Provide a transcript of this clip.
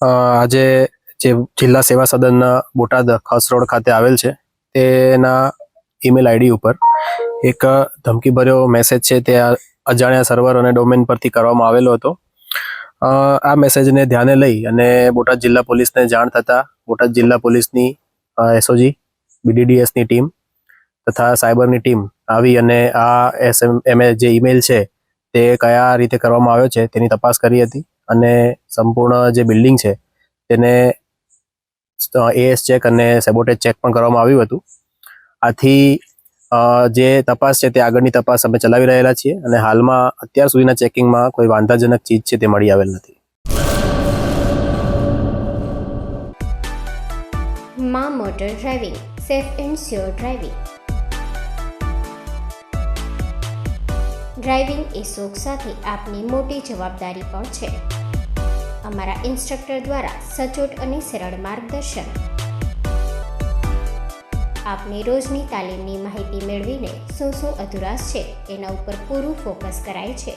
આજે જે જિલ્લા સેવા સદન બોટાદ ખાસ રોડ ખાતે આવેલ છે તેના ઈમેલ આઈડી ઉપર એક ધમકીભર્યો મેસેજ છે તે અજાણ્યા સર્વર અને ડોમેન પરથી કરવામાં આવેલો હતો. આ મેસેજને ધ્યાને લઈ અને બોટાદ જિલ્લા પોલીસને જાણ થતાં બોટાદ જિલ્લા પોલીસની એસઓજી બીડીડીએસની ટીમ તથા સાયબરની ટીમ આવી અને આ જે ઈમેલ છે તે કયા રીતે કરવામાં આવ્યો છે તેની તપાસ કરી હતી અને સંપૂર્ણ જે બિલ્ડિંગ છે તેને એએસ ચેક અને સેબોટેજ ચેક પણ કરવામાં આવ્યું હતું. આથી જે તપાસ છે તે આગળની તપાસ અમે ચલાવી રહેલા છીએ અને હાલમાં અત્યાર સુધીના ચેકિંગમાં કોઈ વાંધાજનક ચીજ છે તે મળી આવેલ નથી. માં motor driving, safe and sure driving. Driving એ શોખ સાથે આપની મોટી જવાબદારી પણ છે. અમારા ઇન્સ્ટ્રક્ટર દ્વારા સચોટ અને સરળ માર્ગદર્શન. આપની રોજની તાલીમની માહિતી મેળવીને શું અધુરાશ છે એના ઉપર પૂરું ફોકસ કરાય છે.